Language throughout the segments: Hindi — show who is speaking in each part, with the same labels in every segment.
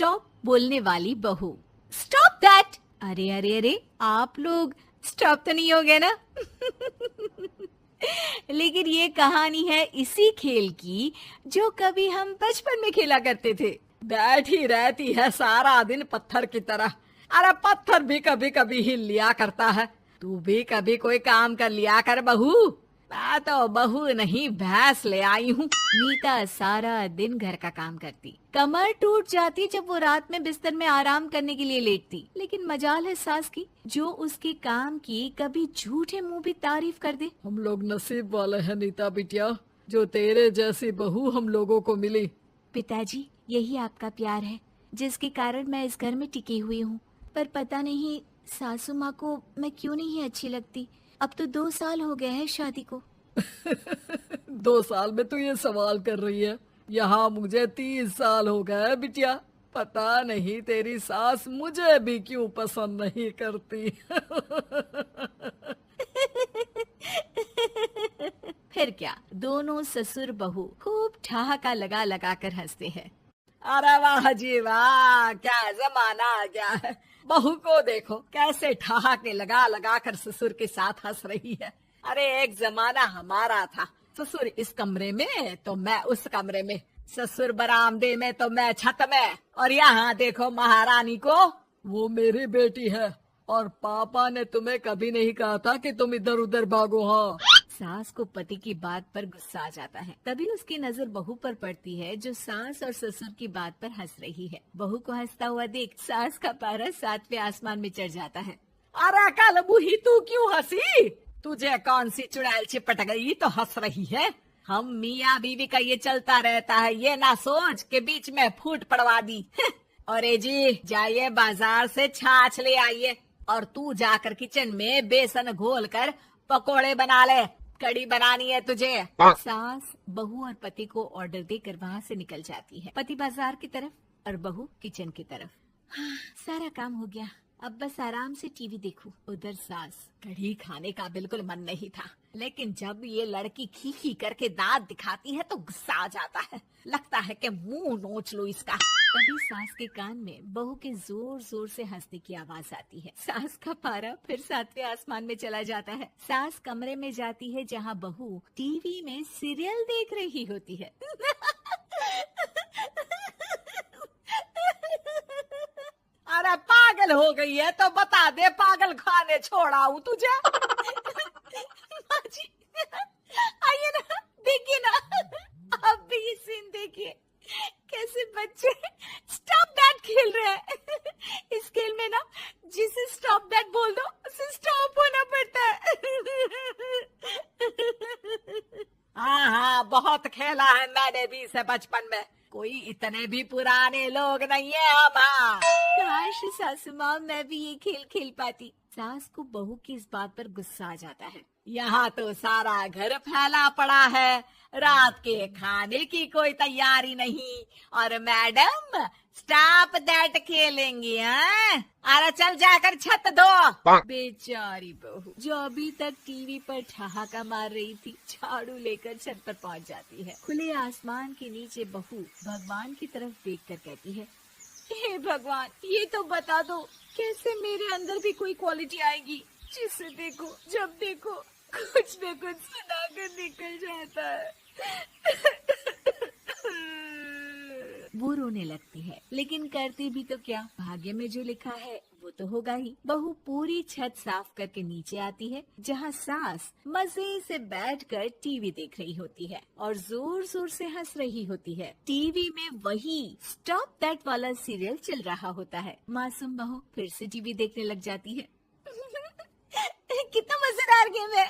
Speaker 1: स्टॉप बोलने वाली बहू। Stop that. अरे अरे अरे, आप लोग स्टॉप तो नहीं हो गए ना? लेकिन ये कहानी है इसी खेल की जो कभी हम बचपन में खेला करते थे।
Speaker 2: बैठी रहती है सारा दिन पत्थर की तरह। अरे पत्थर भी कभी कभी हिल लिया करता है। तू भी कभी कोई काम कर लिया कर बहू। मैं तो बहू नहीं भैंस ले आई हूँ।
Speaker 1: नीता सारा दिन घर का काम करती, कमर टूट जाती जब वो रात में बिस्तर में आराम करने के लिए लेटती। लेकिन मजाल है सास की, जो उसके काम की कभी झूठे मुंह भी तारीफ कर दे।
Speaker 2: हम लोग नसीब वाले हैं नीता बिटिया, जो तेरे जैसी बहू हम लोगों को मिली।
Speaker 1: पिताजी, यही आपका प्यार है जिसके कारण मैं इस घर में टिकी हुई हूँ। पर पता नहीं सासू माँ को मैं क्यों नहीं अच्छी लगती। अब तो 2 साल हो गए हैं शादी को।
Speaker 2: 2 साल में तू ये सवाल कर रही है? यहाँ मुझे 30 साल हो गए बिटिया। पता नहीं तेरी सास मुझे भी क्यों पसंद नहीं करती।
Speaker 1: फिर क्या, दोनों ससुर बहू खूब ठहाका लगा लगा कर हंसते हैं।
Speaker 2: अरे वाह जी वाह, क्या जमाना आ गया है। बहू को देखो कैसे ठहाके लगा लगा कर ससुर के साथ हंस रही है। अरे एक जमाना हमारा था, ससुर इस कमरे में तो मैं उस कमरे में, ससुर बरामदे में तो मैं छत में। और यहाँ देखो महारानी को, वो मेरी बेटी है। और पापा ने तुम्हें कभी नहीं कहा था कि तुम इधर उधर भागो। हाँ,
Speaker 1: सास को पति की बात पर गुस्सा आ जाता है। तभी उसकी नजर बहू पर पड़ती है जो सास और ससुर की बात पर हंस रही है। बहू को हंसता हुआ देख सास का पारा 7वें आसमान में चढ़ जाता है।
Speaker 2: अरे कल बुही तू क्यों हंसी? तुझे कौन सी चुड़ैल चिपट गई तो हंस रही है? हम मियाँ बीवी का ये चलता रहता है, ये ना सोच के बीच में फूट पड़वा दी। अरे जी जाइए बाजार से छाछ ले आइए, और तू जाकर किचन में बेसन घोल कर पकोड़े बना ले, कड़ी बनानी है तुझे।
Speaker 1: सास बहू और पति को ऑर्डर देकर वहाँ से निकल जाती है। पति बाजार की तरफ और बहू किचन की तरफ। सारा काम हो गया, अब बस आराम से टीवी देखूं। उधर सास,
Speaker 2: कढ़ी खाने का बिल्कुल मन नहीं था, लेकिन जब ये लड़की खी खी करके दांत दिखाती है तो गुस्सा आ जाता है। लगता है कि मुंह नोच लो इसका।
Speaker 1: तभी सास के कान में बहू के जोर जोर से हंसने की आवाज आती है। सास का पारा फिर 7वें आसमान में चला जाता है। सास कमरे में जाती है जहाँ बहू टीवी में सीरियल देख रही होती है।
Speaker 2: अरे पागल हो गई है तो बता दे, पागल खाने छोड़ाऊं तुझे?
Speaker 1: माँ जी, आइए ना, देखिए ना, आप भी ये सीन देखिए, कैसे बच्चे स्टॉप दैट खेल रहे हैं। इस खेल में ना जिसे स्टॉप दैट बोल दो उसे स्टॉप होना पड़ता है।
Speaker 2: हाँ हाँ, बहुत खेला है मैंने भी इसे बचपन में। कोई इतने भी पुराने लोग नहीं है हम।
Speaker 1: काश सासू माँ मैं भी ये खेल खेल पाती। सास को बहू की इस बात पर गुस्सा आ जाता है।
Speaker 2: यहाँ तो सारा घर फैला पड़ा है, रात के खाने की कोई तैयारी नहीं, और मैडम स्टॉप दैट खेलेंगी। हाँ, अरे चल जाकर छत धो।
Speaker 1: बेचारी बहू जो अभी तक टीवी पर ठहाका मार रही थी, झाड़ू लेकर छत पर पहुँच जाती है। खुले आसमान के नीचे बहू भगवान की तरफ देखकर कहती है, हे भगवान, ये तो बता दो कैसे मेरे अंदर भी कोई क्वालिटी आएगी जिसे देखो जब देखो कुछ न कुछ सुनाकर निकल जाता है। वो रोने लगती है, लेकिन करती भी तो क्या, भाग्य में जो लिखा है वो तो होगा ही। बहू पूरी छत साफ करके नीचे आती है जहाँ सास मजे से बैठकर टीवी देख रही होती है और जोर जोर से हंस रही होती है। टीवी में वही स्टॉप दैट वाला सीरियल चल रहा होता है। मासूम बहू फिर से टीवी देखने लग जाती है। कितना मजेदार गेम है।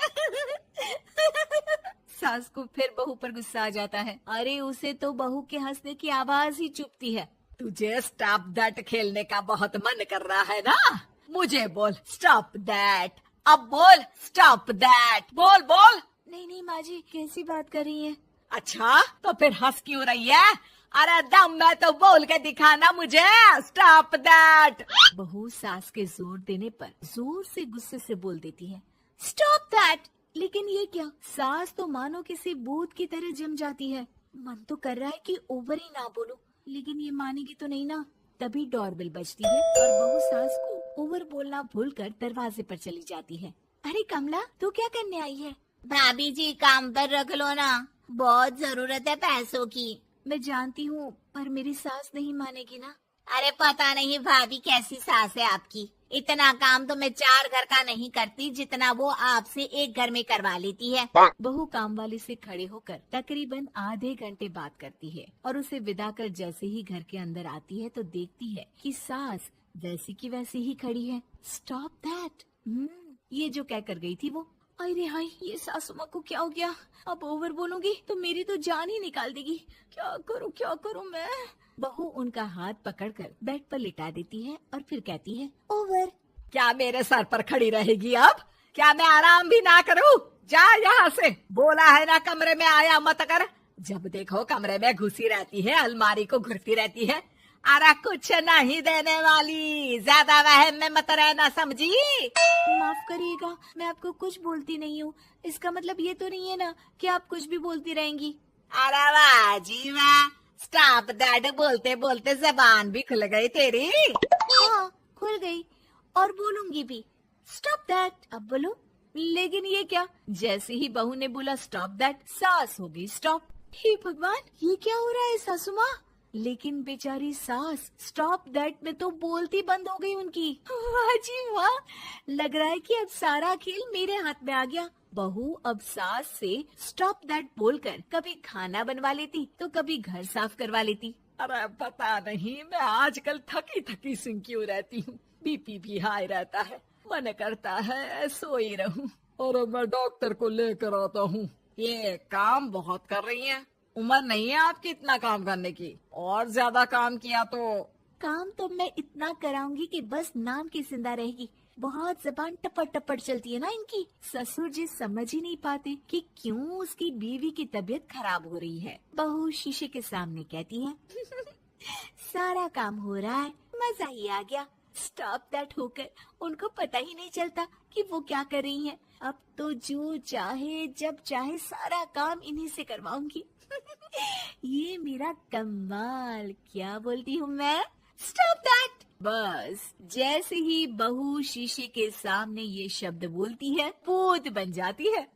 Speaker 1: सास को फिर बहू पर गुस्सा आ जाता है। अरे उसे तो बहू के हंसने की आवाज ही चुभती है।
Speaker 2: तुझे स्टॉप दैट खेलने का बहुत मन कर रहा है ना? मुझे बोल स्टॉप दैट, अब बोल स्टॉप दैट, बोल बोल।
Speaker 1: नहीं नहीं माँ जी, कैसी बात कर रही हैं?
Speaker 2: अच्छा तो फिर हंस क्यों रही है? अरे दम में तो बोल के दिखाना मुझे स्टॉप दैट।
Speaker 1: बहू सास के जोर देने पर जोर से गुस्से से बोल देती है, स्टॉप दैट। लेकिन ये क्या, सास तो मानो किसी भूत की तरह जम जाती है। मन तो कर रहा है कि ओवर ही ना बोलूं, लेकिन ये मानेगी तो नहीं ना। तभी डोरबेल बजती है और बहू सास को ओवर बोलना भूलकर दरवाजे पर चली जाती है। अरे कमला, तू क्या करने आई है?
Speaker 3: भाभी जी काम पर रख लो ना, बहुत जरूरत है पैसों की।
Speaker 1: मैं जानती हूँ, पर मेरी सास नहीं मानेगी ना।
Speaker 3: अरे पता नहीं भाभी कैसी सास है आपकी, इतना काम तो मैं 4 घर का नहीं करती जितना वो आपसे एक घर में करवा लेती है।
Speaker 1: बहू काम वाली से खड़े होकर तकरीबन आधे घंटे बात करती है और उसे विदा कर जैसे ही घर के अंदर आती है तो देखती है कि सास वैसी की वैसी ही खड़ी है। स्टॉप दैट, ये जो कह कर गई थी वो। अरे हाय, ये सासू माँ को क्या हो गया? अब ओवर बोलूंगी तो मेरी तो जान ही निकाल देगी। क्या करूँ मैं? बहू उनका हाथ पकड़कर बेड पर लिटा देती है और फिर कहती है, ओवर।
Speaker 2: क्या मेरे सर पर खड़ी रहेगी अब? क्या मैं आराम भी ना करूं? जा यहाँ से, बोला है ना कमरे में आया मत कर। जब देखो कमरे में घुसी रहती है, अलमारी को घुरती रहती है। अरे कुछ नहीं देने वाली, ज्यादा वहम में मत रहना, समझी?
Speaker 1: माफ करिएगा, मैं आपको कुछ बोलती नहीं हूँ। इसका मतलब ये तो नहीं है ना कि आप कुछ भी बोलती रहेंगी।
Speaker 2: अरे वाह जी वाह, स्टॉप दैट बोलते बोलते जबान भी खुल गई तेरी।
Speaker 1: हाँ, खुल गई और बोलूंगी भी। स्टॉप दैट, अब बोलो। लेकिन ये क्या? जैसे ही बहू ने बोला स्टॉप दैट, सास हो गई स्टॉप। हे भगवान, ये क्या हो रहा है सासू माँ? लेकिन बेचारी सास स्टॉप दैट में तो बोलती बंद हो गई उनकी। वाह जी वाह, लग रहा है कि अब सारा खेल मेरे हाथ में आ गया। बहू अब सास से स्टॉप दैट बोलकर कभी खाना बनवा लेती तो कभी घर साफ करवा लेती।
Speaker 2: अरे पता नहीं, मैं आजकल थकी थकी सी क्यों रहती हूँ। बीपी भी हाई रहता है, मन करता है सोई रहूं। और मैं डॉक्टर को लेकर आता हूँ। ये काम बहुत कर रही हैं, उम्र नहीं है आपकी इतना काम करने की। और ज्यादा काम किया तो
Speaker 1: काम तो मैं इतना कराऊंगी कि बस नाम की जिंदा रहेगी। बहुत जबान टपट टपट चलती है ना इनकी। ससुर जी समझ ही नहीं पाते कि क्यों उसकी बीवी की तबीयत खराब हो रही है। बहू शीशे के सामने कहती है, सारा काम हो रहा है, मजा ही आ गया। स्टॉप दैट होकर उनको पता ही नहीं चलता कि वो क्या कर रही हैं। अब तो जो चाहे जब चाहे सारा काम इन्हीं से करवाऊंगी। ये मेरा कमाल, क्या बोलती हूँ मैं? Stop that. बस जैसे ही बहू शीशे के सामने ये शब्द बोलती है, भूत बन जाती है।